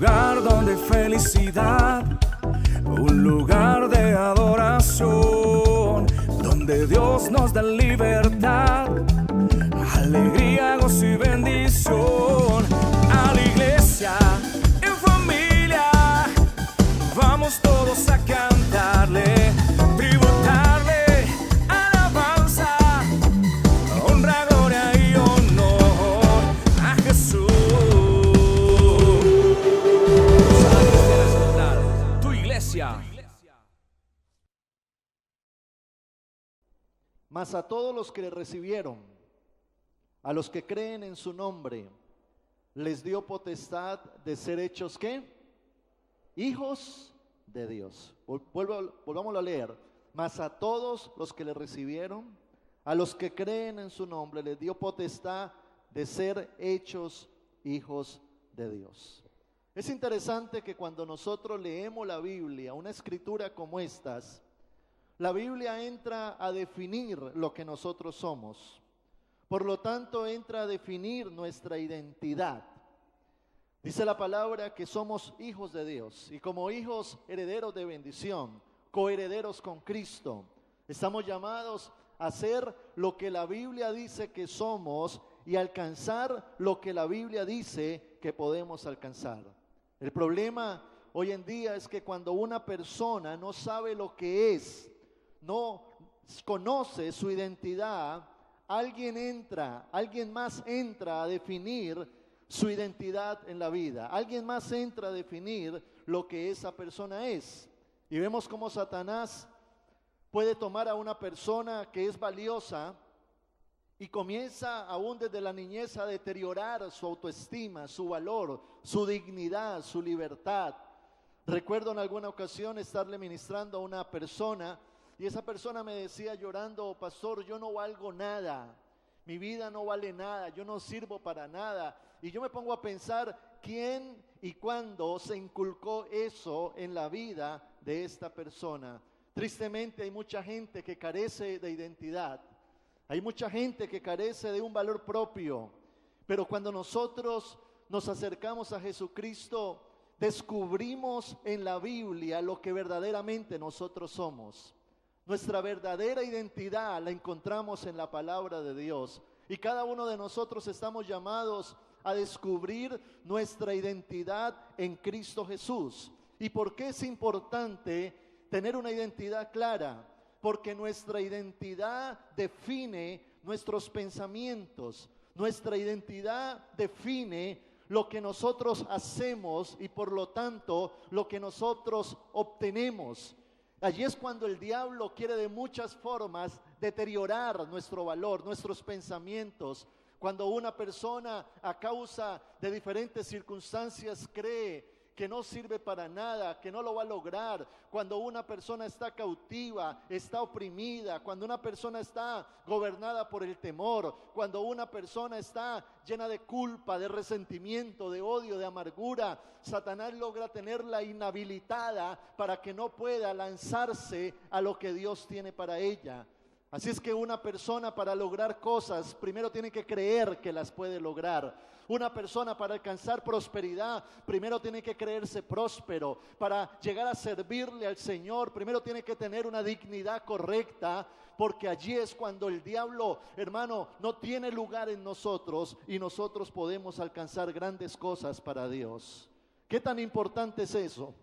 lugar donde hay felicidad, un lugar de adoración, donde Dios nos da libertad, alegría, gozo y bendición. A la iglesia, en familia, vamos todos a cantarle, tributarle, alabanza, honra, gloria y honor a Jesús. Tu iglesia. Mas a todos los que le recibieron, a los que creen en su nombre, les dio potestad de ser hechos, ¿qué? Hijos de Dios. Volvámoslo a leer. Mas a todos los que le recibieron, a los que creen en su nombre, les dio potestad de ser hechos hijos de Dios. Es interesante que cuando nosotros leemos la Biblia, una escritura como estas, la Biblia entra a definir lo que nosotros somos. Por lo tanto, entra a definir nuestra identidad. Dice la palabra que somos hijos de Dios y como hijos herederos de bendición, coherederos con Cristo. Estamos llamados a ser lo que la Biblia dice que somos y alcanzar lo que la Biblia dice que podemos alcanzar. El problema hoy en día es que cuando una persona no sabe lo que es, no conoce su identidad, alguien más entra a definir su identidad en la vida. Alguien más entra a definir lo que esa persona es. Y vemos cómo Satanás puede tomar a una persona que es valiosa y comienza aún desde la niñez a deteriorar su autoestima, su valor, su dignidad, su libertad. Recuerdo en alguna ocasión estarle ministrando a una persona y esa persona me decía llorando: pastor, yo no valgo nada, mi vida no vale nada, yo no sirvo para nada. Y yo me pongo a pensar quién y cuándo se inculcó eso en la vida de esta persona. Tristemente hay mucha gente que carece de identidad, hay mucha gente que carece de un valor propio, pero cuando nosotros nos acercamos a Jesucristo, descubrimos en la Biblia lo que verdaderamente nosotros somos. Nuestra verdadera identidad la encontramos en la palabra de Dios y cada uno de nosotros estamos llamados a descubrir nuestra identidad en Cristo Jesús. ¿Y por qué es importante tener una identidad clara? Porque nuestra identidad define nuestros pensamientos, nuestra identidad define lo que nosotros hacemos y por lo tanto lo que nosotros obtenemos. Allí es cuando el diablo quiere de muchas formas deteriorar nuestro valor, nuestros pensamientos. Cuando una persona a causa de diferentes circunstancias cree que no sirve para nada, que no lo va a lograr, cuando una persona está cautiva, está oprimida, cuando una persona está gobernada por el temor, cuando una persona está llena de culpa, de resentimiento, de odio, de amargura, Satanás logra tenerla inhabilitada para que no pueda lanzarse a lo que Dios tiene para ella. Así es que una persona para lograr cosas primero tiene que creer que las puede lograr. Una persona para alcanzar prosperidad primero tiene que creerse próspero. Para llegar a servirle al Señor primero tiene que tener una dignidad correcta, porque allí es cuando el diablo, hermano, no tiene lugar en nosotros y nosotros podemos alcanzar grandes cosas para Dios. ¿Qué tan importante es eso?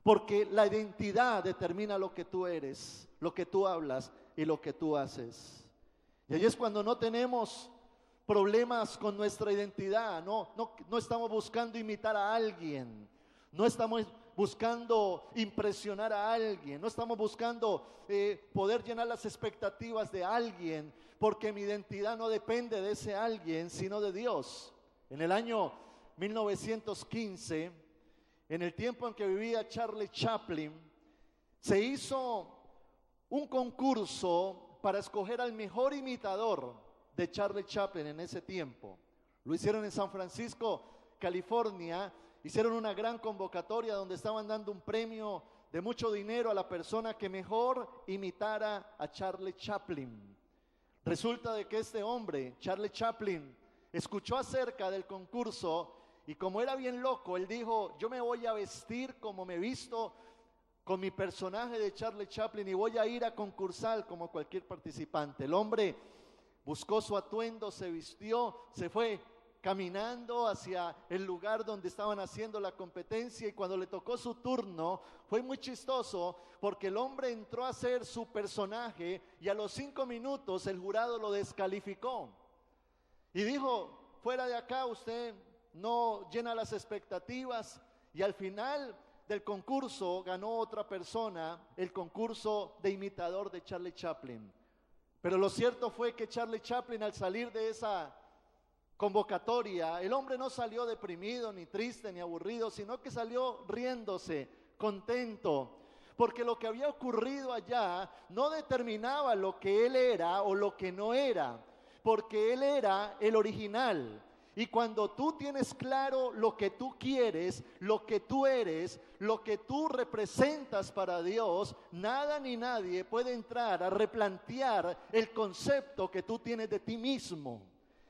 Porque la identidad determina lo que tú eres, lo que tú hablas y lo que tú haces. Y allí es cuando no tenemos problemas con nuestra identidad, no estamos buscando imitar a alguien, no estamos buscando impresionar a alguien, no estamos buscando poder llenar las expectativas de alguien, porque mi identidad no depende de ese alguien, sino de Dios. En el año 1915, en el tiempo en que vivía Charlie Chaplin, se hizo un concurso para escoger al mejor imitador de Charlie Chaplin en ese tiempo. Lo hicieron en San Francisco, California. Hicieron una gran convocatoria donde estaban dando un premio de mucho dinero a la persona que mejor imitara a Charlie Chaplin. Resulta de que este hombre, Charlie Chaplin, escuchó acerca del concurso Y como era bien loco, él dijo, yo me voy a vestir como me he visto con mi personaje de Charlie Chaplin y voy a ir a concursar como cualquier participante. El hombre buscó su atuendo, se vistió, se fue caminando hacia el lugar donde estaban haciendo la competencia, y cuando le tocó su turno fue muy chistoso porque el hombre entró a hacer su personaje y a los 5 minutos el jurado lo descalificó y dijo, fuera de acá, usted no llena las expectativas. Y al final del concurso ganó otra persona el concurso de imitador de Charlie Chaplin. Pero lo cierto fue que Charlie Chaplin, al salir de esa convocatoria, el hombre no salió deprimido, ni triste, ni aburrido, sino que salió riéndose, contento, porque lo que había ocurrido allá no determinaba lo que él era o lo que no era, porque él era el original. Y cuando tú tienes claro lo que tú quieres, lo que tú eres, lo que tú representas para Dios, nada ni nadie puede entrar a replantear el concepto que tú tienes de ti mismo.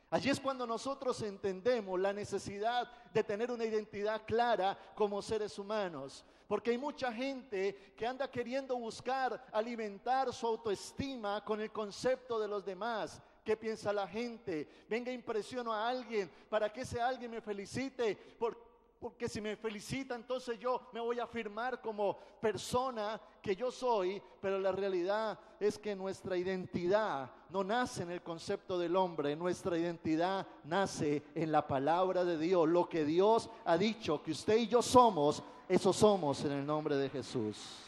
Allí es cuando nosotros entendemos la necesidad de tener una identidad clara como seres humanos. Porque hay mucha gente que anda queriendo buscar alimentar su autoestima con el concepto de los demás. ¿Qué piensa la gente? Venga, impresiono a alguien para que ese alguien me felicite, porque si me felicita entonces yo me voy a afirmar como persona que yo soy. Pero la realidad es que nuestra identidad no nace en el concepto del hombre, nuestra identidad nace en la palabra de Dios. Lo que Dios ha dicho que usted y yo somos, eso somos en el nombre de Jesús.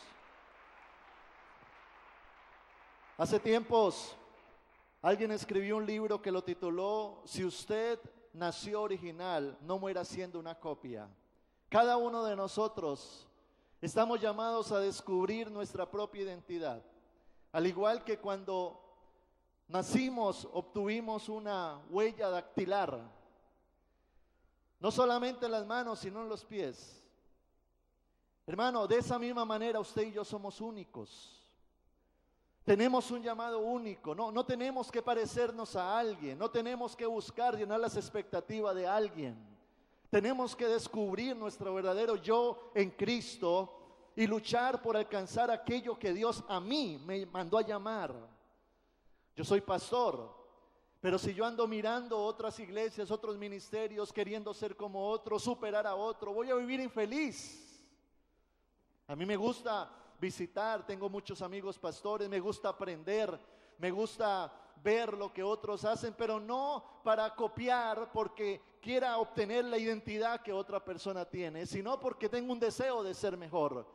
Hace tiempos alguien escribió un libro que lo tituló Si usted nació original, no muera siendo una copia. Cada uno de nosotros estamos llamados a descubrir nuestra propia identidad. Al igual que cuando nacimos, obtuvimos una huella dactilar, no solamente en las manos, sino en los pies. Hermano, de esa misma manera usted y yo somos únicos. Tenemos un llamado único, no tenemos que parecernos a alguien, no tenemos que buscar llenar las expectativas de alguien. Tenemos que descubrir nuestro verdadero yo en Cristo y luchar por alcanzar aquello que Dios a mí me mandó a llamar. Yo soy pastor, pero si yo ando mirando otras iglesias, otros ministerios, queriendo ser como otro, superar a otro, voy a vivir infeliz. A mí me gusta visitar, tengo muchos amigos pastores, me gusta aprender, me gusta ver lo que otros hacen, pero no para copiar porque quiera obtener la identidad que otra persona tiene, sino porque tengo un deseo de ser mejor.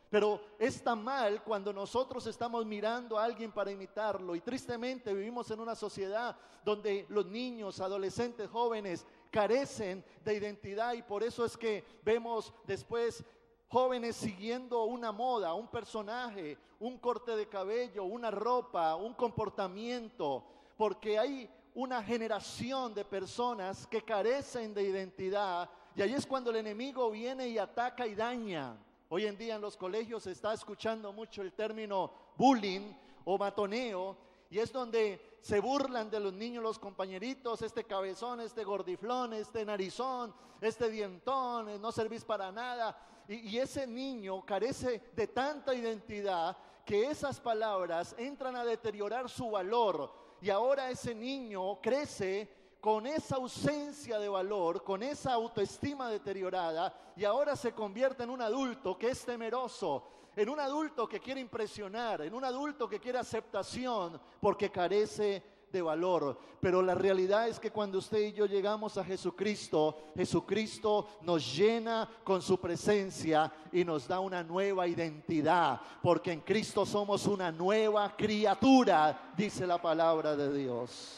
Pero es tan mal cuando nosotros estamos mirando a alguien para imitarlo, y tristemente vivimos en una sociedad donde los niños, adolescentes, jóvenes carecen de identidad, y por eso es que vemos después jóvenes siguiendo una moda, un personaje, un corte de cabello, una ropa, un comportamiento, porque hay una generación de personas que carecen de identidad, y ahí es cuando el enemigo viene y ataca y daña. Hoy en día en los colegios se está escuchando mucho el término bullying o matoneo, y es donde se burlan de los niños, los compañeritos, este cabezón, este gordiflón, este narizón, este dientón, no servís para nada. Y ese niño carece de tanta identidad que esas palabras entran a deteriorar su valor, y ahora ese niño crece con esa ausencia de valor, con esa autoestima deteriorada, y ahora se convierte en un adulto que es temeroso, en un adulto que quiere impresionar, en un adulto que quiere aceptación porque carece de valor. Pero la realidad es que cuando usted y yo llegamos a Jesucristo, Jesucristo nos llena con su presencia y nos da una nueva identidad, porque en Cristo somos una nueva criatura, dice la palabra de Dios.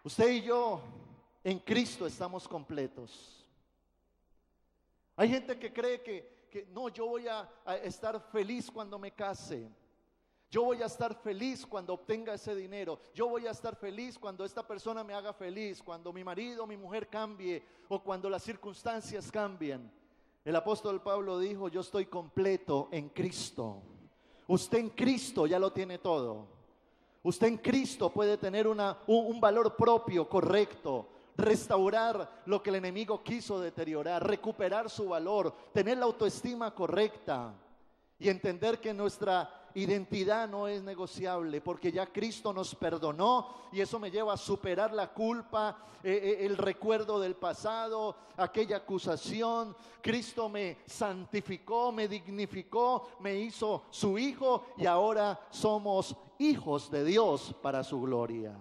Usted y yo en Cristo estamos completos. Hay gente que cree que no, yo voy a estar feliz cuando me case. Yo voy a estar feliz cuando obtenga ese dinero. Yo voy a estar feliz cuando esta persona me haga feliz, cuando mi marido o mi mujer cambie, o cuando las circunstancias cambien. El apóstol Pablo dijo, yo estoy completo en Cristo. Usted en Cristo ya lo tiene todo. Usted en Cristo puede tener un valor propio, correcto. restaurar lo que el enemigo quiso deteriorar, recuperar su valor, tener la autoestima correcta y entender que nuestra identidad no es negociable, porque ya Cristo nos perdonó y eso me lleva a superar la culpa, el recuerdo del pasado, aquella acusación. Cristo me santificó, me dignificó, me hizo su hijo y ahora somos hijos de Dios para su gloria.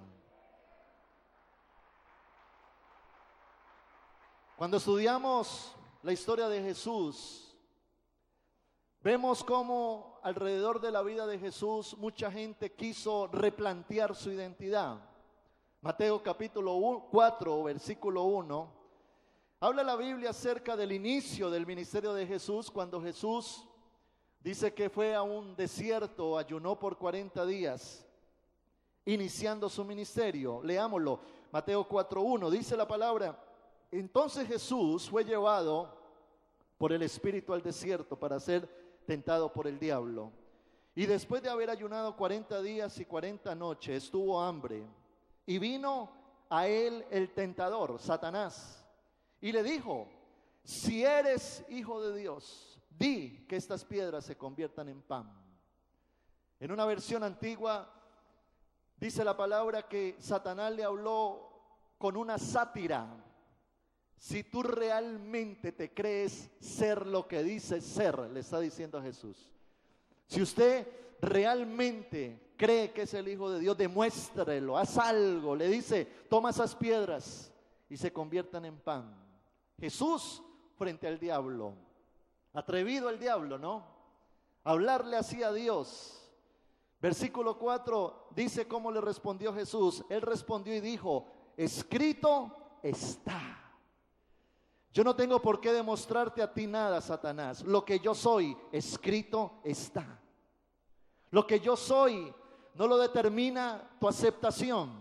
Cuando estudiamos la historia de Jesús, vemos cómo alrededor de la vida de Jesús mucha gente quiso replantear su identidad. Mateo capítulo 4, versículo 1, habla la Biblia acerca del inicio del ministerio de Jesús, cuando Jesús dice que fue a un desierto, ayunó por 40 días, iniciando su ministerio. Leámoslo, Mateo 4:1, dice la palabra: entonces Jesús fue llevado por el Espíritu al desierto para ser tentado por el diablo. Y después de haber ayunado 40 días y 40 noches, tuvo hambre. Y vino a él el tentador, Satanás, y le dijo: si eres hijo de Dios, di que estas piedras se conviertan en pan. En una versión antigua dice la palabra que Satanás le habló con una sátira. Si tú realmente te crees ser lo que dices ser, le está diciendo a Jesús. Si usted realmente cree que es el Hijo de Dios, demuéstrelo, haz algo. Le dice: toma esas piedras y se conviertan en pan. Jesús frente al diablo. Atrevido el diablo, ¿no? Hablarle así a Dios. Versículo 4 dice cómo le respondió Jesús. Él respondió y dijo: escrito está. Yo no tengo por qué demostrarte a ti nada, Satanás. Lo que yo soy, escrito está. Lo que yo soy no lo determina tu aceptación,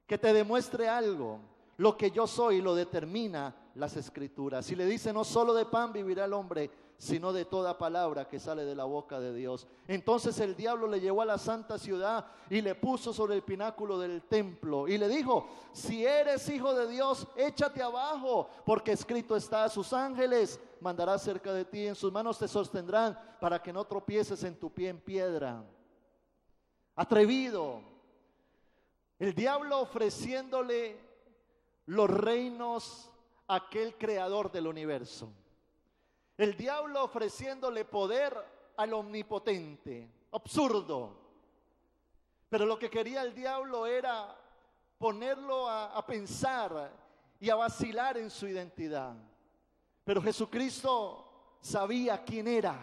que te demuestre algo. Lo que yo soy lo determina las Escrituras. Y le dice: no solo de pan vivirá el hombre, sino de toda palabra que sale de la boca de Dios. Entonces el diablo le llevó a la santa ciudad y le puso sobre el pináculo del templo y le dijo: si eres hijo de Dios, échate abajo, porque escrito está: sus ángeles mandará cerca de ti, en sus manos te sostendrán para que no tropieces en tu pie en piedra. Atrevido, el diablo ofreciéndole los reinos a aquel creador del universo. El diablo ofreciéndole poder al omnipotente. Absurdo. Pero lo que quería el diablo era ponerlo a pensar y a vacilar en su identidad. Pero Jesucristo sabía quién era.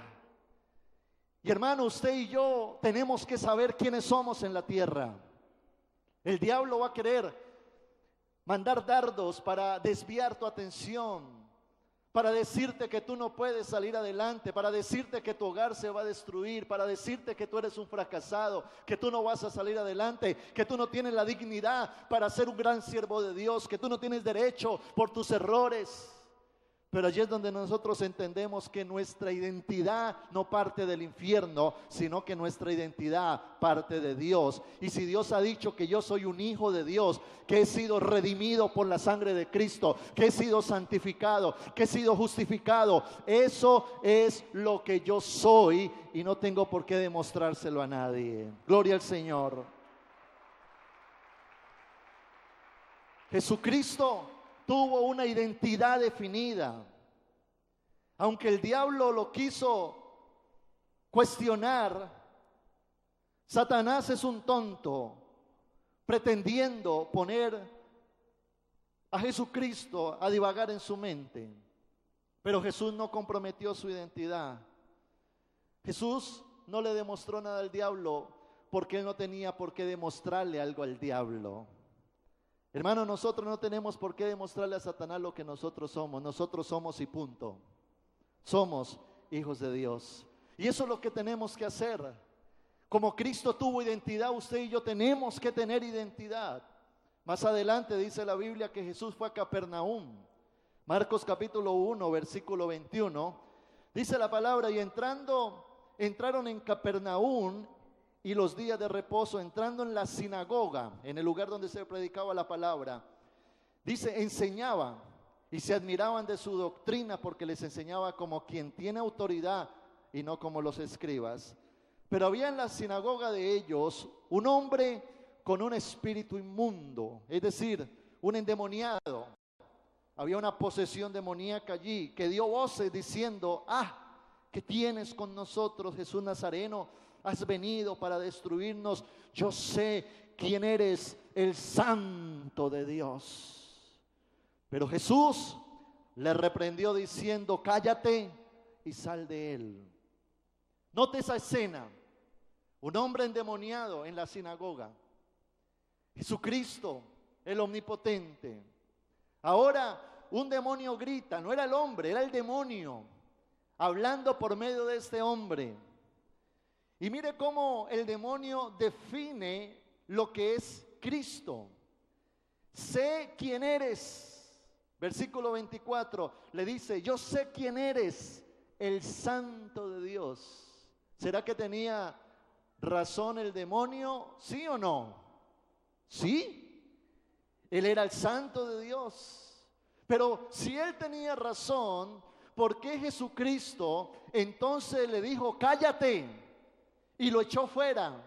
Y hermano, usted y yo tenemos que saber quiénes somos en la tierra. El diablo va a querer mandar dardos para desviar tu atención, para decirte que tú no puedes salir adelante, para decirte que tu hogar se va a destruir, para decirte que tú eres un fracasado, que tú no vas a salir adelante, que tú no tienes la dignidad para ser un gran siervo de Dios, que tú no tienes derecho por tus errores. Pero allí es donde nosotros entendemos que nuestra identidad no parte del infierno, sino que nuestra identidad parte de Dios. Y si Dios ha dicho que yo soy un hijo de Dios, que he sido redimido por la sangre de Cristo, que he sido santificado, que he sido justificado, eso es lo que yo soy y no tengo por qué demostrárselo a nadie. Gloria al Señor. Jesucristo tuvo una identidad definida. Aunque el diablo lo quiso cuestionar, Satanás es un tonto, pretendiendo poner a Jesucristo a divagar en su mente. Pero Jesús no comprometió su identidad. Jesús no le demostró nada al diablo porque él no tenía por qué demostrarle algo al diablo. Hermano, nosotros no tenemos por qué demostrarle a Satanás lo que nosotros somos. Nosotros somos y punto. Somos hijos de Dios. Y eso es lo que tenemos que hacer. Como Cristo tuvo identidad, usted y yo tenemos que tener identidad. Más adelante dice la Biblia que Jesús fue a Capernaum. Marcos capítulo 1, versículo 21. Dice la palabra: y entraron en Capernaum. Y los días de reposo, entrando en la sinagoga, en el lugar donde se predicaba la palabra, Dice, enseñaba y se admiraban de su doctrina porque les enseñaba como quien tiene autoridad y no como los escribas. Pero había en la sinagoga de ellos un hombre con un espíritu inmundo, es decir, un endemoniado. Había una posesión demoníaca allí que dio voces diciendo, ¿qué tienes con nosotros, Jesús Nazareno? Has venido para destruirnos. Yo sé quién eres, el Santo de Dios. Pero Jesús le reprendió diciendo, cállate y sal de él. Note esa escena, un hombre endemoniado en la sinagoga. Jesucristo, el omnipotente. Ahora un demonio grita, no era el hombre, era el demonio, hablando por medio de este hombre. Y mire cómo el demonio define lo que es Cristo. Sé quién eres. Versículo 24 le dice, yo sé quién eres, el Santo de Dios. ¿Será que tenía razón el demonio? ¿Sí o no? Sí. Él era el Santo de Dios. Pero si él tenía razón, ¿por qué Jesucristo entonces le dijo, cállate? Y lo echó fuera.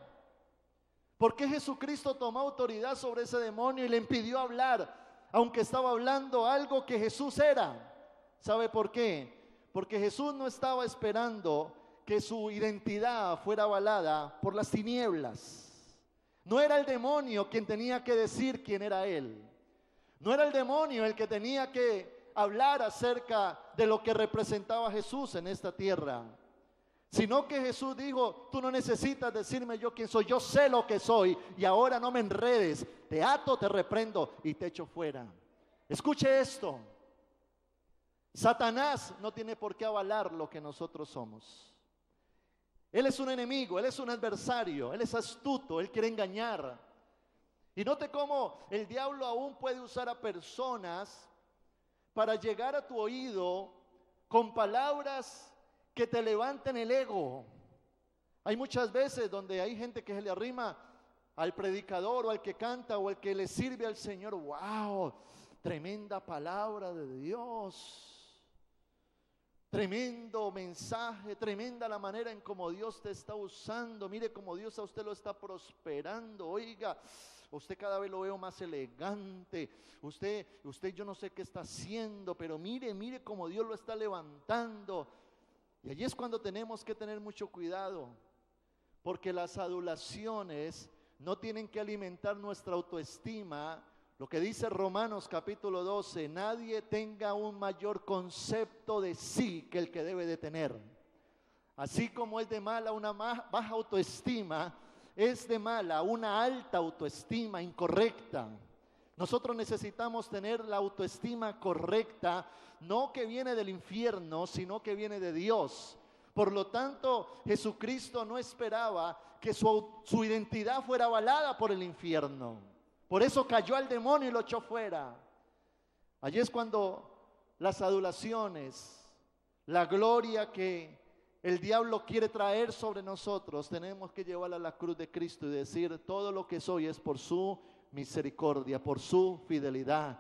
¿Por qué Jesucristo tomó autoridad sobre ese demonio y le impidió hablar? Aunque estaba hablando algo que Jesús era. ¿Sabe por qué? Porque Jesús no estaba esperando que su identidad fuera avalada por las tinieblas. No era el demonio quien tenía que decir quién era él. No era el demonio el que tenía que hablar acerca de lo que representaba Jesús en esta tierra. Sino que Jesús dijo, tú no necesitas decirme yo quién soy, yo sé lo que soy y ahora no me enredes, te ato, te reprendo y te echo fuera. Escuche esto, Satanás no tiene por qué avalar lo que nosotros somos. Él es un enemigo, él es un adversario, él es astuto, él quiere engañar. Y note cómo el diablo aún puede usar a personas para llegar a tu oído con palabras que te levanten el ego. Hay muchas veces donde hay gente que se le arrima al predicador o al que canta o al que le sirve al Señor. ¡Wow! Tremenda palabra de Dios. Tremendo mensaje, tremenda la manera en cómo Dios te está usando. Mire cómo Dios a usted lo está prosperando. Oiga, usted cada vez lo veo más elegante. Usted yo no sé qué está haciendo, pero mire cómo Dios lo está levantando. Y allí es cuando tenemos que tener mucho cuidado, porque las adulaciones no tienen que alimentar nuestra autoestima. Lo que dice Romanos capítulo 12, nadie tenga un mayor concepto de sí que el que debe de tener. Así como es de mala una baja autoestima, es de mala una alta autoestima incorrecta. Nosotros necesitamos tener la autoestima correcta, no que viene del infierno, sino que viene de Dios. Por lo tanto, Jesucristo no esperaba que su identidad fuera avalada por el infierno. Por eso cayó al demonio y lo echó fuera. Allí es cuando las adulaciones, la gloria que el diablo quiere traer sobre nosotros, tenemos que llevarla a la cruz de Cristo y decir, todo lo que soy es por su misericordia, por su fidelidad.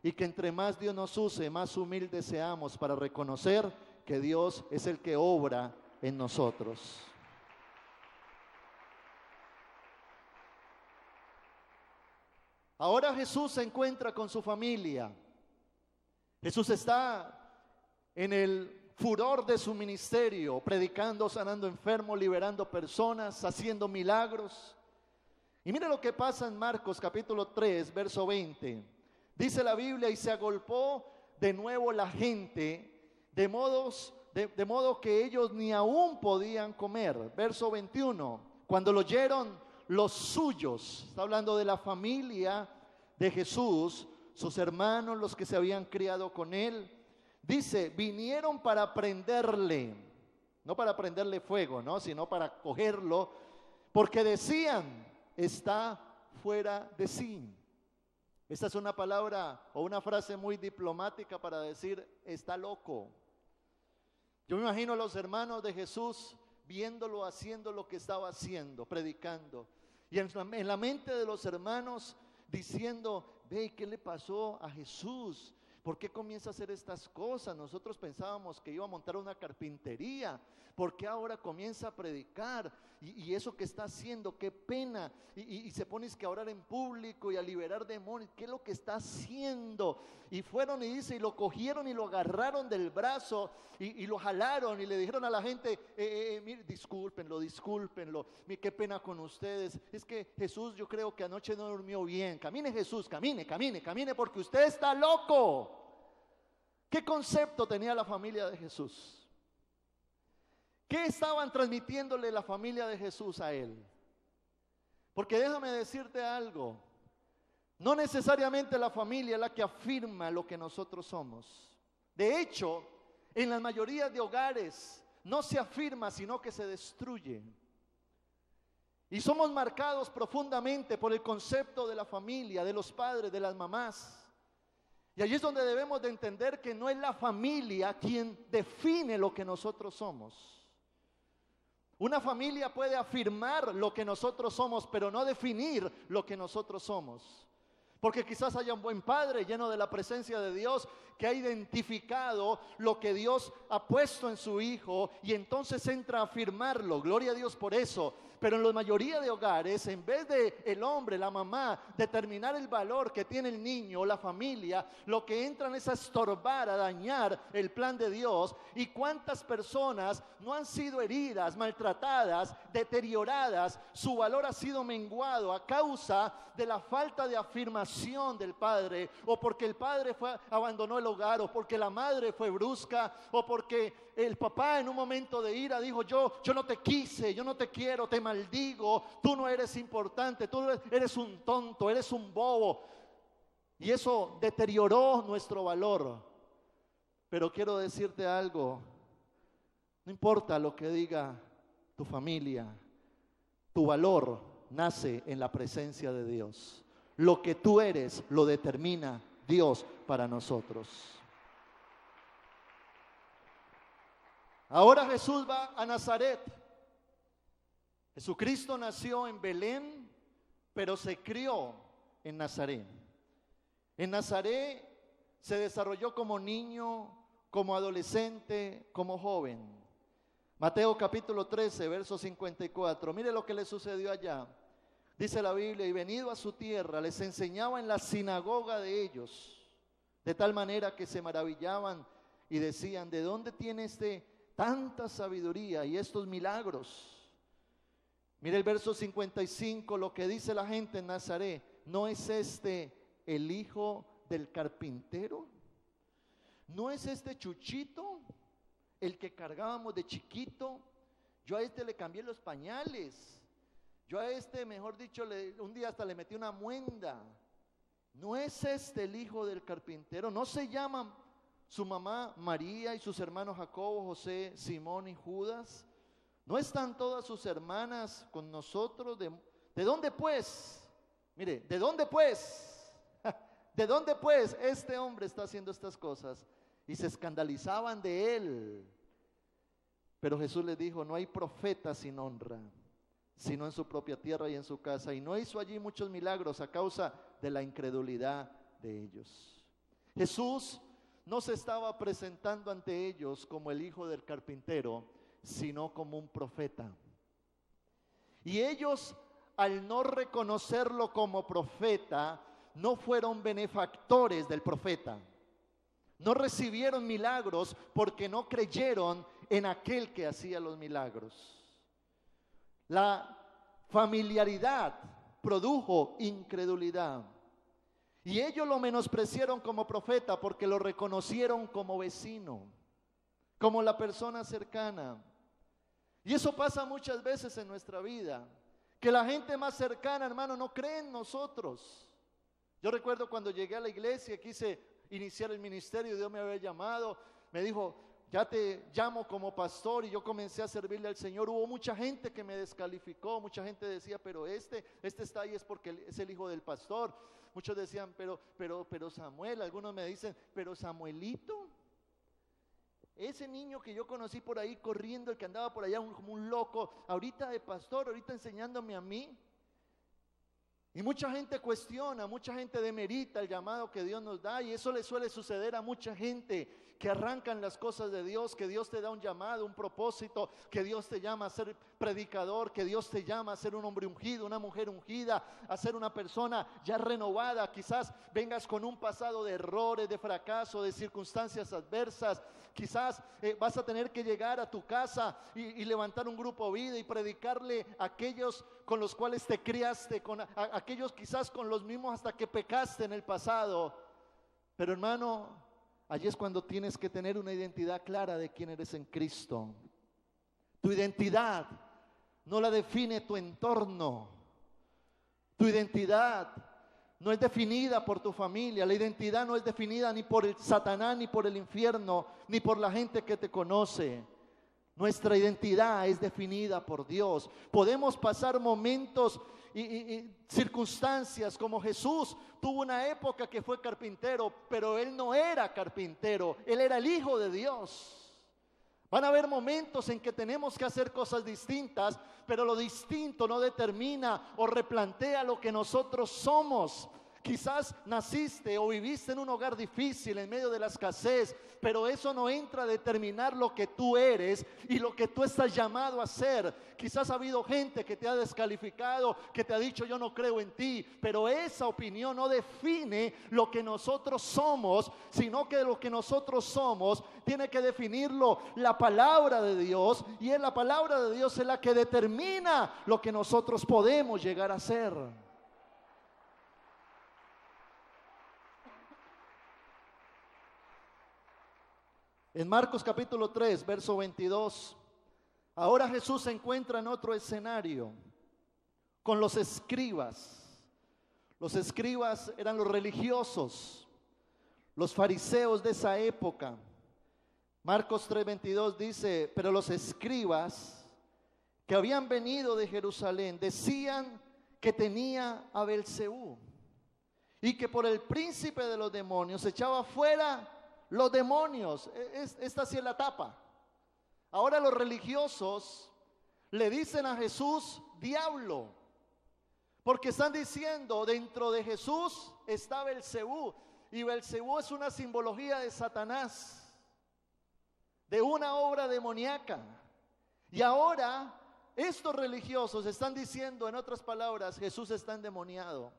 Y que entre más Dios nos use, más humildes seamos para reconocer que Dios es el que obra en nosotros. Ahora Jesús se encuentra con su familia. Jesús está en el furor de su ministerio, predicando, sanando enfermos, liberando personas, haciendo milagros. Y mire lo que pasa en Marcos capítulo 3, verso 20. Dice la Biblia, y se agolpó de nuevo la gente, de modo que ellos ni aún podían comer. Verso 21, cuando lo oyeron los suyos, está hablando de la familia de Jesús, sus hermanos, los que se habían criado con él, dice, vinieron para prenderle, no para prenderle fuego, ¿no? Sino para cogerlo, porque decían, está fuera de sí. Esta es una palabra o una frase muy diplomática para decir, está loco. Yo me imagino a los hermanos de Jesús viéndolo haciendo lo que estaba haciendo, predicando. Y en la mente de los hermanos diciendo, ve, ¿qué le pasó a Jesús? ¿Por qué comienza a hacer estas cosas? Nosotros pensábamos que iba a montar una carpintería. ¿Por qué ahora comienza a predicar? Y eso que está haciendo, qué pena. Y se pone a orar en público y a liberar demonios. ¿Qué es lo que está haciendo? Y fueron y dice, y lo cogieron y lo agarraron del brazo y lo jalaron y le dijeron a la gente, mire, discúlpenlo, qué pena con ustedes. Es que Jesús, yo creo que anoche no durmió bien. Camine Jesús, camine porque usted está loco. ¿Qué concepto tenía la familia de Jesús? ¿Qué estaban transmitiéndole la familia de Jesús a él? Porque déjame decirte algo, no necesariamente la familia es la que afirma lo que nosotros somos. De hecho, en la mayoría de hogares no se afirma, sino que se destruye. Y somos marcados profundamente por el concepto de la familia, de los padres, de las mamás. Y allí es donde debemos de entender que no es la familia quien define lo que nosotros somos. Una familia puede afirmar lo que nosotros somos, pero no definir lo que nosotros somos. Porque quizás haya un buen padre lleno de la presencia de Dios que ha identificado lo que Dios ha puesto en su hijo y entonces entra a afirmarlo. Gloria a Dios por eso. Pero en la mayoría de hogares, en vez de el hombre, la mamá, determinar el valor que tiene el niño o la familia, lo que entran es a estorbar, a dañar el plan de Dios. Y cuántas personas no han sido heridas, maltratadas, deterioradas, su valor ha sido menguado a causa de la falta de afirmación del padre, o porque el padre abandonó el hogar, o porque la madre fue brusca, o porque el papá en un momento de ira dijo, yo no te quise, yo no te quiero, te maldigo, tú no eres importante, tú eres un tonto, eres un bobo. Y eso deterioró nuestro valor. Pero quiero decirte algo, no importa lo que diga tu familia, tu valor nace en la presencia de Dios. Lo que tú eres lo determina Dios para nosotros. Ahora Jesús va a Nazaret. Jesucristo nació en Belén, pero se crió en Nazaret. En Nazaret se desarrolló como niño, como adolescente, como joven. Mateo capítulo 13, verso 54. Mire lo que le sucedió allá. Dice la Biblia, y venido a su tierra, les enseñaba en la sinagoga de ellos, de tal manera que se maravillaban y decían, ¿de dónde tiene tanta sabiduría y estos milagros? Mire el verso 55, lo que dice la gente en Nazaret, ¿no es este el hijo del carpintero? ¿No es este Chuchito, el que cargábamos de chiquito? Yo a este le cambié los pañales. Yo a este, mejor dicho, un día hasta le metí una muenda. ¿No es este el hijo del carpintero? ¿No se llama su mamá María y sus hermanos Jacobo, José, Simón y Judas? ¿No están todas sus hermanas con nosotros? ¿De dónde pues? Mire, ¿de dónde pues? ¿De dónde pues este hombre está haciendo estas cosas? Y se escandalizaban de él. Pero Jesús les dijo, no hay profeta sin honra, sino en su propia tierra y en su casa. Y no hizo allí muchos milagros a causa de la incredulidad de ellos. Jesús no se estaba presentando ante ellos como el hijo del carpintero, sino como un profeta. Y ellos, al no reconocerlo como profeta, no fueron benefactores del profeta. No recibieron milagros porque no creyeron en aquel que hacía los milagros. La familiaridad produjo incredulidad. Y ellos lo menospreciaron como profeta porque lo reconocieron como vecino, como la persona cercana. Y eso pasa muchas veces en nuestra vida, que la gente más cercana, hermano, no cree en nosotros. Yo recuerdo cuando llegué a la iglesia, quise iniciar el ministerio, Dios me había llamado, me dijo, ya te llamo como pastor, y yo comencé a servirle al Señor. Hubo mucha gente que me descalificó, mucha gente decía, pero este está ahí es porque es el hijo del pastor. Muchos decían, pero Samuel, algunos me dicen, pero Samuelito, ese niño que yo conocí por ahí corriendo, el que andaba por allá como un loco, ahorita de pastor, ahorita enseñándome a mí. Y mucha gente cuestiona, mucha gente demerita el llamado que Dios nos da, y eso le suele suceder a mucha gente que arrancan las cosas de Dios, que Dios te da un llamado, un propósito, que Dios te llama a ser predicador, que Dios te llama a ser un hombre ungido, una mujer ungida, a ser una persona ya renovada. Quizás vengas con un pasado de errores, de fracaso, de circunstancias adversas. Quizás vas a tener que llegar a tu casa y levantar un grupo vida y predicarle a aquellos con los cuales te criaste, a aquellos quizás con los mismos hasta que pecaste en el pasado. Pero hermano, allí es cuando tienes que tener una identidad clara de quién eres en Cristo. Tu identidad no la define tu entorno. Tu identidad no es definida por tu familia. La identidad no es definida ni por el Satanás, ni por el infierno, ni por la gente que te conoce. Nuestra identidad es definida por Dios. Podemos pasar momentos y circunstancias como Jesús tuvo una época que fue carpintero, pero él no era carpintero, él era el Hijo de Dios. Van a haber momentos en que tenemos que hacer cosas distintas, pero lo distinto no determina o replantea lo que nosotros somos. Quizás naciste o viviste en un hogar difícil en medio de la escasez, pero eso no entra a determinar lo que tú eres y lo que tú estás llamado a ser. Quizás ha habido gente que te ha descalificado, que te ha dicho yo no creo en ti, pero esa opinión no define lo que nosotros somos, sino que lo que nosotros somos tiene que definirlo la palabra de Dios, y es la palabra de Dios es la que determina lo que nosotros podemos llegar a ser. En Marcos capítulo 3, verso 22, ahora Jesús se encuentra en otro escenario con los escribas. Los escribas eran los religiosos, los fariseos de esa época. Marcos 3:22 dice, pero los escribas que habían venido de Jerusalén decían que tenía a Belcebú y que por el príncipe de los demonios echaba fuera los demonios. Esta sí es la tapa. Ahora los religiosos le dicen a Jesús diablo, porque están diciendo dentro de Jesús está Belcebú, y Belcebú es una simbología de Satanás, de una obra demoníaca. Y ahora estos religiosos están diciendo, en otras palabras, Jesús está endemoniado.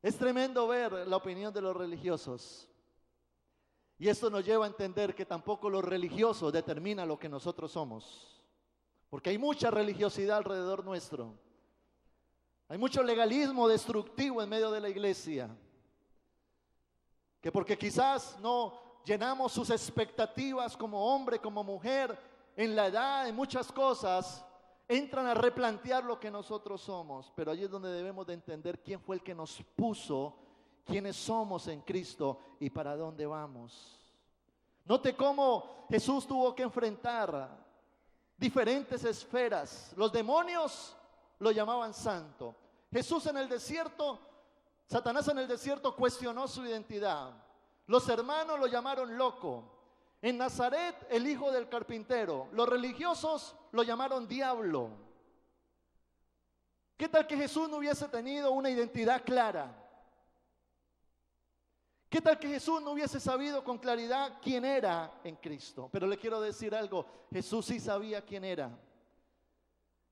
Es tremendo ver la opinión de los religiosos. Y esto nos lleva a entender que tampoco los religiosos determinan lo que nosotros somos. Porque hay mucha religiosidad alrededor nuestro. Hay mucho legalismo destructivo en medio de la iglesia. Que porque quizás no llenamos sus expectativas como hombre, como mujer, en la edad, en muchas cosas, entran a replantear lo que nosotros somos. Pero allí es donde debemos de entender quién fue el que nos puso, quiénes somos en Cristo y para dónde vamos. Note cómo Jesús tuvo que enfrentar diferentes esferas. Los demonios lo llamaban santo. Jesús en el desierto, Satanás en el desierto cuestionó su identidad. Los hermanos lo llamaron loco. En Nazaret, el hijo del carpintero. Los religiosos lo llamaron diablo. ¿Qué tal que Jesús no hubiese tenido una identidad clara? ¿Qué tal que Jesús no hubiese sabido con claridad quién era en Cristo? Pero le quiero decir algo, Jesús sí sabía quién era.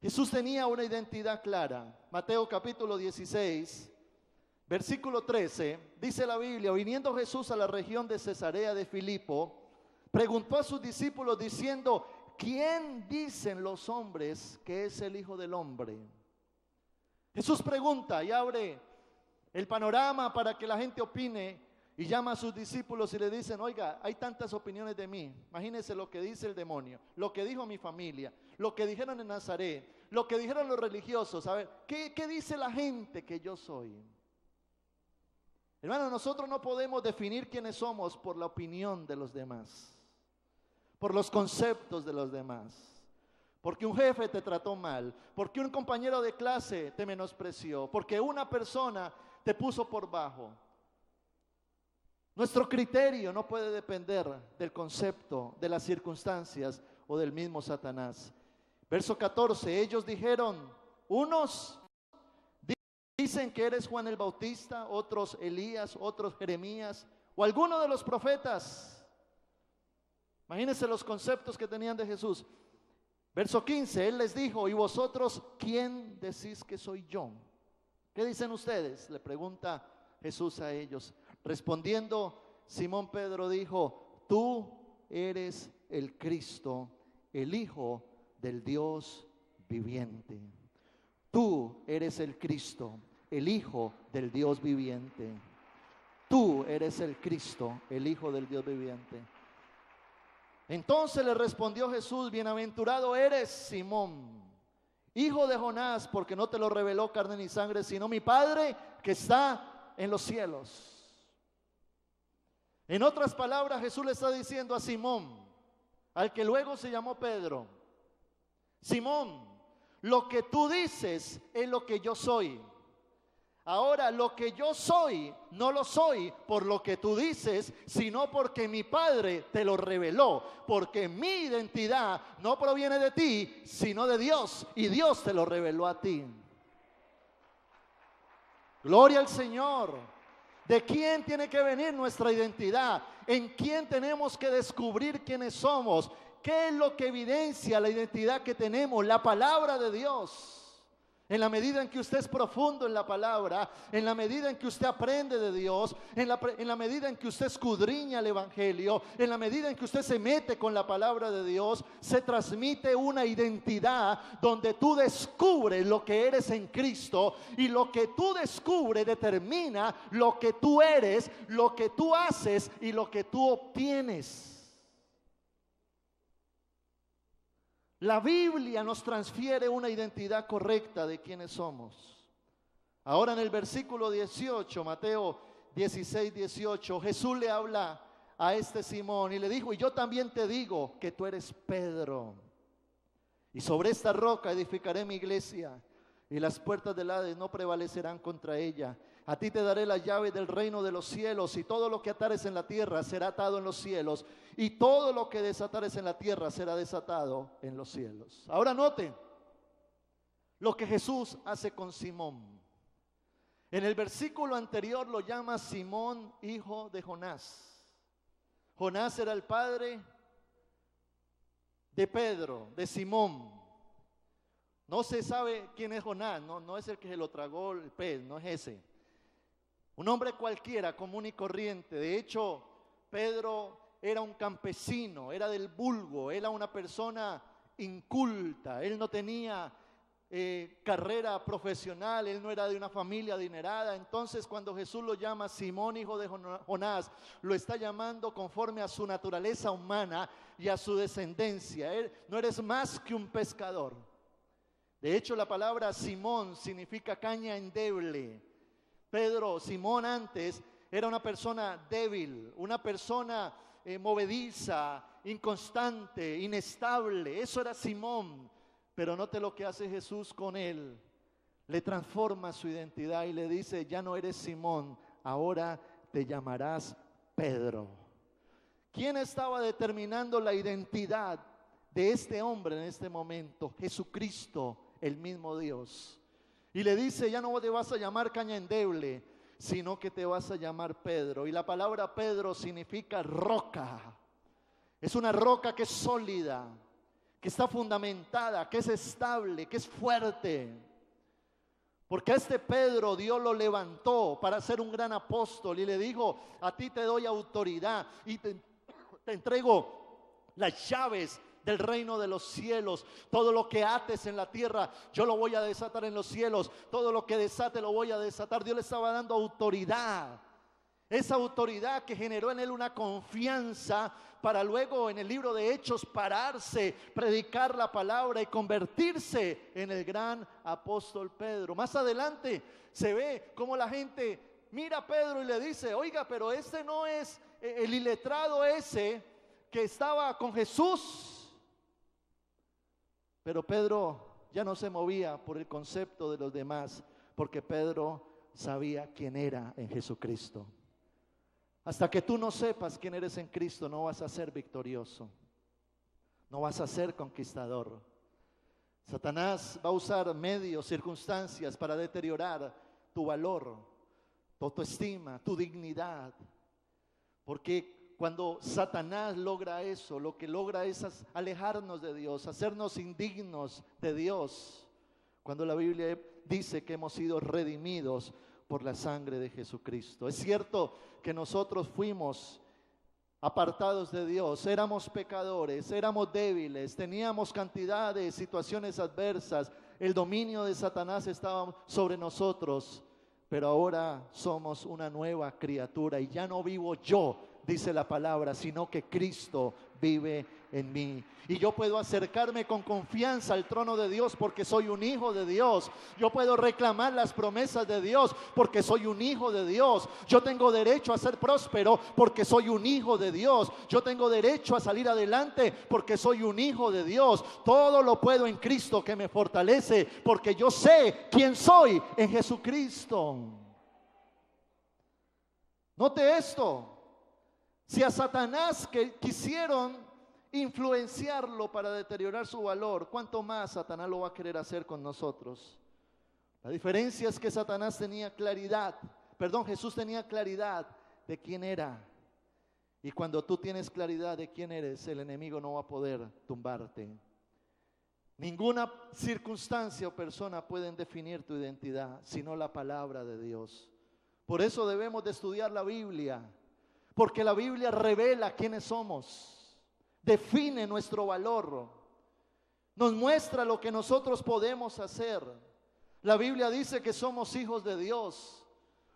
Jesús tenía una identidad clara. Mateo capítulo 16, versículo 13, dice la Biblia, viniendo Jesús a la región de Cesarea de Filipo, preguntó a sus discípulos diciendo, ¿quién dicen los hombres que es el Hijo del Hombre? Jesús pregunta y abre el panorama para que la gente opine, y llama a sus discípulos y le dicen, oiga, hay tantas opiniones de mí. Imagínense lo que dice el demonio, lo que dijo mi familia, lo que dijeron en Nazaret, lo que dijeron los religiosos. A ver, ¿qué dice la gente que yo soy? Hermano, nosotros no podemos definir quiénes somos por la opinión de los demás, por los conceptos de los demás. Porque un jefe te trató mal, porque un compañero de clase te menospreció, porque una persona te puso por bajo. Nuestro criterio no puede depender del concepto, de las circunstancias o del mismo Satanás. Verso 14, ellos dijeron, Unos dicen que eres Juan el Bautista, otros Elías, otros Jeremías o alguno de los profetas. Imagínense los conceptos que tenían de Jesús. Verso 15, Él les dijo: ¿y vosotros quién decís que soy yo? ¿Qué dicen ustedes?, le pregunta Jesús a ellos. Respondiendo, Simón Pedro dijo: tú eres el Cristo, el Hijo del Dios viviente. Tú eres el Cristo, el Hijo del Dios viviente. Tú eres el Cristo, el Hijo del Dios viviente. Entonces le respondió Jesús: bienaventurado eres, Simón, hijo de Jonás, porque no te lo reveló carne ni sangre, sino mi Padre que está en los cielos. En otras palabras, Jesús le está diciendo a Simón, al que luego se llamó Pedro: Simón, lo que tú dices es lo que yo soy. Ahora, lo que yo soy, no lo soy por lo que tú dices, sino porque mi Padre te lo reveló. Porque mi identidad no proviene de ti, sino de Dios. Y Dios te lo reveló a ti. Gloria al Señor. ¿De quién tiene que venir nuestra identidad? ¿En quién tenemos que descubrir quiénes somos? ¿Qué es lo que evidencia la identidad que tenemos? La palabra de Dios. En la medida en que usted es profundo en la palabra, en la medida en que usted aprende de Dios, en la medida en que usted escudriña el Evangelio, en la medida en que usted se mete con la palabra de Dios, se transmite una identidad donde tú descubres lo que eres en Cristo, y lo que tú descubres determina lo que tú eres, lo que tú haces y lo que tú obtienes. La Biblia nos transfiere una identidad correcta de quiénes somos. Ahora en el versículo 18, Mateo 16, 18, Jesús le habla a este Simón y le dijo: y yo también te digo que tú eres Pedro, y sobre esta roca edificaré mi iglesia, y las puertas del Hades no prevalecerán contra ella. A ti te daré las llaves del reino de los cielos, y todo lo que atares en la tierra será atado en los cielos, y todo lo que desatares en la tierra será desatado en los cielos. Ahora noten lo que Jesús hace con Simón. En el versículo anterior lo llama Simón, hijo de Jonás. Jonás era el padre de Pedro, de Simón. No se sabe quién es Jonás, no es el que se lo tragó el pez, no es ese. Un hombre cualquiera, común y corriente. De hecho, Pedro era un campesino, era del vulgo, era una persona inculta. Él no tenía carrera profesional, él no era de una familia adinerada. Entonces, cuando Jesús lo llama Simón, hijo de Jonás, lo está llamando conforme a su naturaleza humana y a su descendencia. Él no eres más que un pescador. De hecho, la palabra Simón significa caña endeble. Pedro, Simón antes, era una persona débil, una persona movediza, inconstante, inestable. Eso era Simón. Pero note lo que hace Jesús con él. Le transforma su identidad y le dice: ya no eres Simón, ahora te llamarás Pedro. ¿Quién estaba determinando la identidad de este hombre en este momento? Jesucristo, el mismo Dios. Y le dice: ya no te vas a llamar caña endeble, sino que te vas a llamar Pedro. Y la palabra Pedro significa roca. Es una roca que es sólida, que está fundamentada, que es estable, que es fuerte. Porque a este Pedro Dios lo levantó para ser un gran apóstol y le dijo: a ti te doy autoridad y te entrego las llaves del reino de los cielos. Todo lo que ates en la tierra, yo lo voy a desatar en los cielos. Todo lo que desate, lo voy a desatar. Dios le estaba dando autoridad. Esa autoridad que generó en él una confianza para luego en el libro de Hechos pararse, predicar la palabra y convertirse en el gran apóstol Pedro. Más adelante se ve cómo la gente mira a Pedro y le dice: oiga, pero este no es el iletrado ese que estaba con Jesús. Pero Pedro ya no se movía por el concepto de los demás, porque Pedro sabía quién era en Jesucristo. Hasta que tú no sepas quién eres en Cristo, no vas a ser victorioso, no vas a ser conquistador. Satanás va a usar medios, circunstancias para deteriorar tu valor, tu autoestima, tu dignidad. Porque cuando Satanás logra eso, lo que logra es alejarnos de Dios, hacernos indignos de Dios. Cuando la Biblia dice que hemos sido redimidos por la sangre de Jesucristo. Es cierto que nosotros fuimos apartados de Dios, éramos pecadores, éramos débiles, teníamos cantidad de situaciones adversas, el dominio de Satanás estaba sobre nosotros, pero ahora somos una nueva criatura y ya no vivo yo, dice la palabra, sino que Cristo vive en mí. Y yo puedo acercarme con confianza al trono de Dios porque soy un hijo de Dios. Yo puedo reclamar las promesas de Dios porque soy un hijo de Dios. Yo tengo derecho a ser próspero porque soy un hijo de Dios. Yo tengo derecho a salir adelante porque soy un hijo de Dios. Todo lo puedo en Cristo que me fortalece, porque yo sé quién soy en Jesucristo. Note esto. Si a Satanás que quisieron influenciarlo para deteriorar su valor, ¿cuánto más Satanás lo va a querer hacer con nosotros? La diferencia es que Satanás tenía claridad, Jesús tenía claridad de quién era. Y cuando tú tienes claridad de quién eres, el enemigo no va a poder tumbarte. Ninguna circunstancia o persona pueden definir tu identidad, sino la palabra de Dios. Por eso debemos de estudiar la Biblia, porque la Biblia revela quiénes somos. Define nuestro valor, nos muestra lo que nosotros podemos hacer. La Biblia dice que somos hijos de Dios,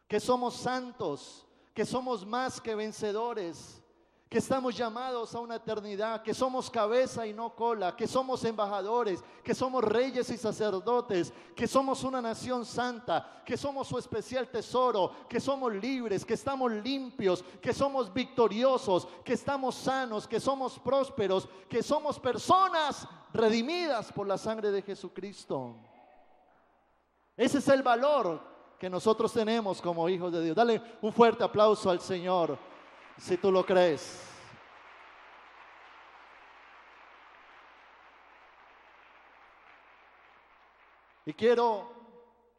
que somos santos, que somos más que vencedores, que estamos llamados a una eternidad, que somos cabeza y no cola, que somos embajadores, que somos reyes y sacerdotes, que somos una nación santa, que somos su especial tesoro, que somos libres, que estamos limpios, que somos victoriosos, que estamos sanos, que somos prósperos, que somos personas redimidas por la sangre de Jesucristo. Ese es el valor que nosotros tenemos como hijos de Dios. Dale un fuerte aplauso al Señor, si tú lo crees. Y quiero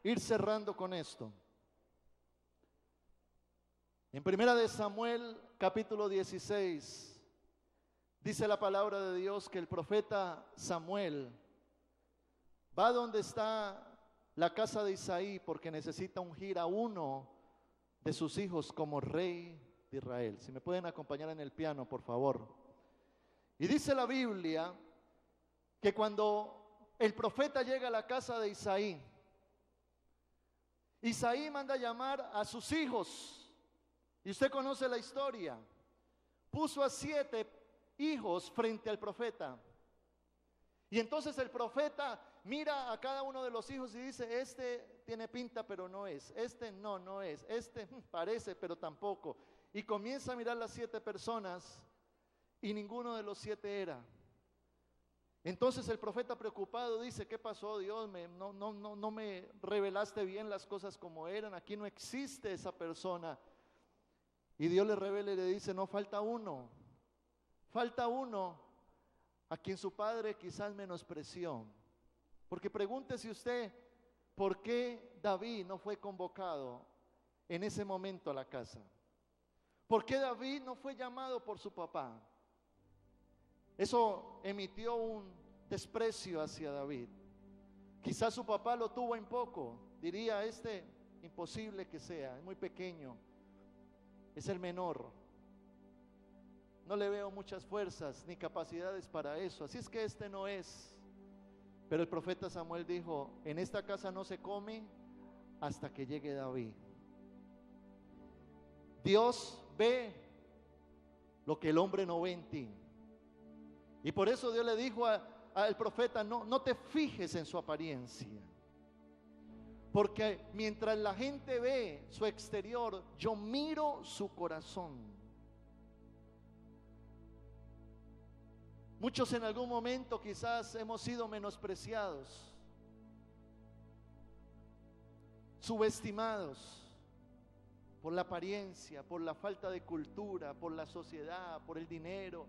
ir cerrando con esto. En 1 de Samuel, capítulo 16, dice la palabra de Dios que el profeta Samuel va donde está la casa de Isaí porque necesita ungir a uno de sus hijos como rey de Israel. Si me pueden acompañar en el piano, por favor. Y dice la Biblia que cuando el profeta llega a la casa de Isaí, Isaí manda a llamar a sus hijos. Y usted conoce la historia. Puso a 7 hijos frente al profeta. Y entonces el profeta mira a cada uno de los hijos y dice: este tiene pinta pero no es, este no es, este parece pero tampoco. Y comienza a mirar las 7 personas y ninguno de los 7 era. Entonces el profeta preocupado dice: ¿qué pasó, Dios? No me revelaste bien las cosas como eran, aquí no existe esa persona. Y Dios le revela y le dice: no, falta uno a quien su padre quizás menospreció. Porque pregúntese usted, ¿por qué David no fue convocado en ese momento a la casa? ¿Por qué David no fue llamado por su papá? Eso emitió un desprecio hacia David. Quizás su papá lo tuvo en poco. Diría: imposible que sea, es muy pequeño, es el menor. No le veo muchas fuerzas ni capacidades para eso, así es que no es. Pero el profeta Samuel dijo: en esta casa no se come hasta que llegue David. Dios ve lo que el hombre no ve en ti. Y por eso Dios le dijo al profeta: no te fijes en su apariencia, porque mientras la gente ve su exterior, yo miro su corazón. Muchos en algún momento quizás hemos sido menospreciados, subestimados por la apariencia, por la falta de cultura, por la sociedad, por el dinero.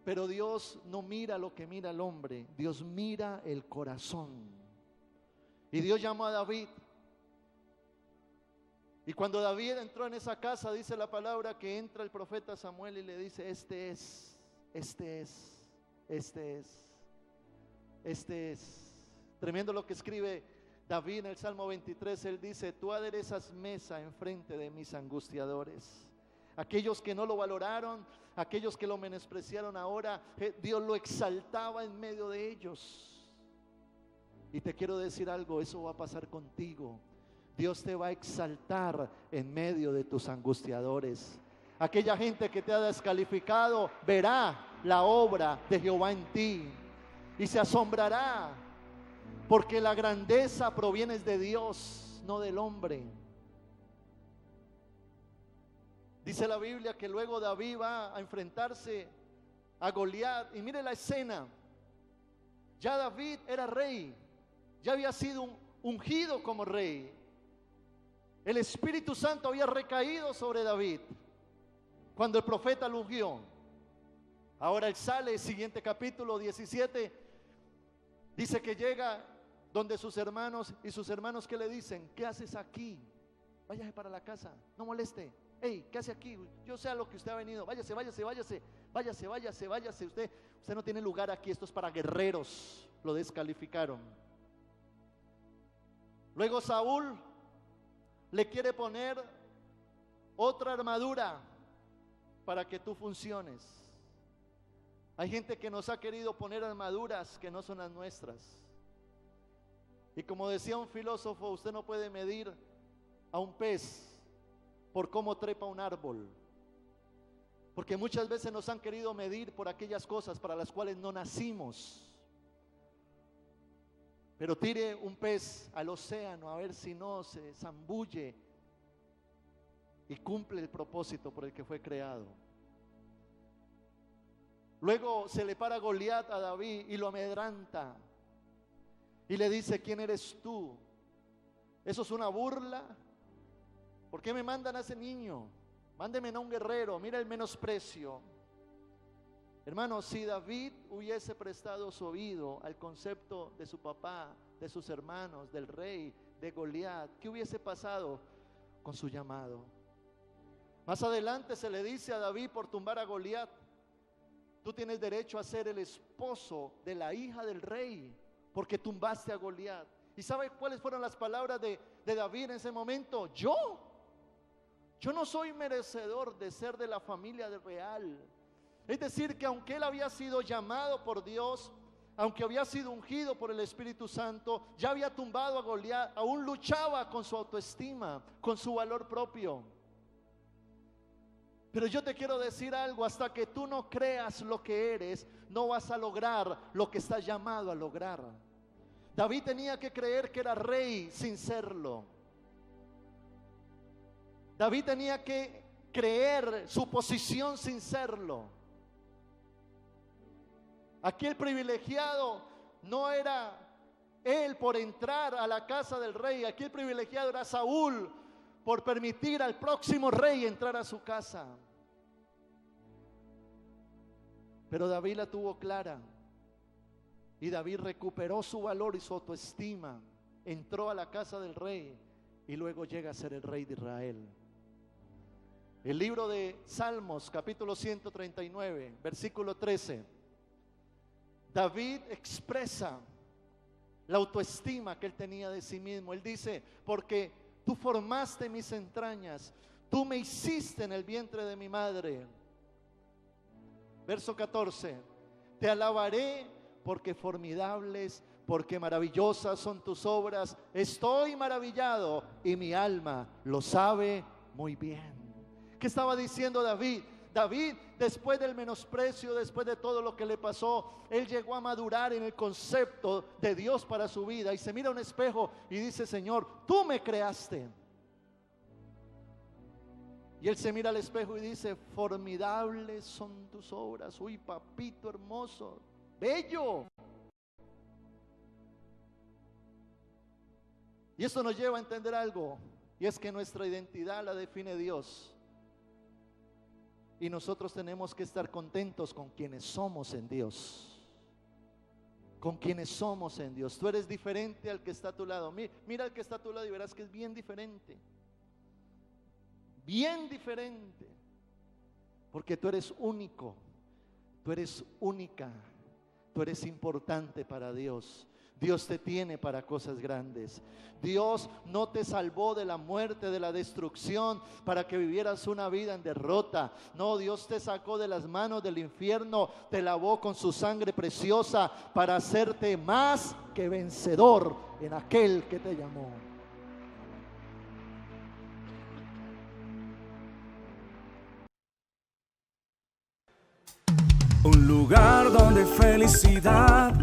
Pero Dios no mira lo que mira el hombre, Dios mira el corazón. Y Dios llamó a David. Y cuando David entró en esa casa, dice la palabra que entra el profeta Samuel y le dice: este es. Tremendo lo que escribe David en el Salmo 23. Él dice: tú aderezas mesa enfrente de mis angustiadores. Aquellos que no lo valoraron, aquellos que lo menospreciaron, ahora Dios lo exaltaba en medio de ellos. Y te quiero decir algo, eso va a pasar contigo. Dios te va a exaltar en medio de tus angustiadores. Aquella gente que te ha descalificado verá la obra de Jehová en ti y se asombrará, porque la grandeza proviene de Dios, no del hombre. Dice la Biblia que luego David va a enfrentarse a Goliat. Y mire la escena. Ya David era rey, ya había sido ungido como rey. El Espíritu Santo había recaído sobre David cuando el profeta lo ungió. Ahora él sale, siguiente capítulo 17, dice que llega donde sus hermanos, y sus hermanos ¿qué le dicen? ¿Qué haces aquí? Váyase para la casa, no moleste. Hey, ¿qué hace aquí? Yo sé a lo que usted ha venido. Váyase. Usted no tiene lugar aquí, esto es para guerreros. Lo descalificaron. Luego Saúl le quiere poner otra armadura para que tú funciones. Hay gente que nos ha querido poner armaduras que no son las nuestras. Y como decía un filósofo, usted no puede medir a un pez por cómo trepa un árbol, porque muchas veces nos han querido medir por aquellas cosas para las cuales no nacimos. Pero tire un pez al océano a ver si no se zambulle y cumple el propósito por el que fue creado. Luego se le para Goliat a David y lo amedranta y le dice: ¿quién eres tú? ¿Eso es una burla? ¿Por qué me mandan a ese niño? Mándenme a un guerrero. Mira el menosprecio. Hermanos, si David hubiese prestado su oído al concepto de su papá, de sus hermanos, del rey, de Goliat, ¿qué hubiese pasado con su llamado? Más adelante se le dice a David por tumbar a Goliat: tú tienes derecho a ser el esposo de la hija del rey, porque tumbaste a Goliat. ¿Y sabe cuáles fueron las palabras de David en ese momento? Yo no soy merecedor de ser de la familia real. Es decir, que aunque él había sido llamado por Dios, aunque había sido ungido por el Espíritu Santo, ya había tumbado a Goliat, aún luchaba con su autoestima, con su valor propio. Pero yo te quiero decir algo: hasta que tú no creas lo que eres, no vas a lograr lo que estás llamado a lograr. David tenía que creer que era rey sin serlo. David tenía que creer su posición sin serlo. Aquí el privilegiado no era él por entrar a la casa del rey. Aquí el privilegiado era Saúl por permitir al próximo rey entrar a su casa. Pero David la tuvo clara, y David recuperó su valor y su autoestima, entró a la casa del rey y luego llega a ser el rey de Israel. El libro de Salmos, capítulo 139, versículo 13. David expresa la autoestima que él tenía de sí mismo. Él dice: porque tú formaste mis entrañas, tú me hiciste en el vientre de mi madre. Verso 14. Te alabaré porque formidables, porque maravillosas son tus obras. Estoy maravillado y mi alma lo sabe muy bien. ¿Qué estaba diciendo David? David, después del menosprecio, después de todo lo que le pasó, él llegó a madurar en el concepto de Dios para su vida, y se mira a un espejo y dice: Señor, tú me creaste. Y él se mira al espejo y dice: formidables son tus obras. Uy, papito hermoso, bello. Y esto nos lleva a entender algo, y es que nuestra identidad la define Dios. Y nosotros tenemos que estar contentos con quienes somos en Dios. Con quienes somos en Dios. Tú eres diferente al que está a tu lado. Mira al que está a tu lado y verás que es bien diferente. Bien diferente. Porque tú eres único. Tú eres única. Tú eres importante para Dios. Dios te tiene para cosas grandes. Dios no te salvó de la muerte, de la destrucción, para que vivieras una vida en derrota. No, Dios te sacó de las manos del infierno, te lavó con su sangre preciosa para hacerte más que vencedor en aquel que te llamó. Un lugar donde felicidad,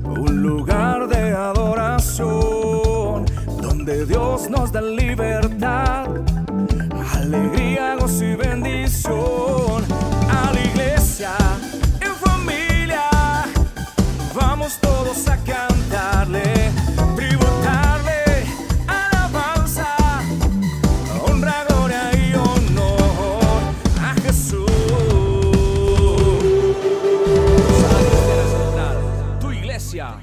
un lugar de adoración, donde Dios nos da libertad, alegría, gozo y bendición. A la iglesia, en familia, vamos todos a cantarle, tributarle, alabanza, honra, gloria y honor a Jesús. Tu iglesia.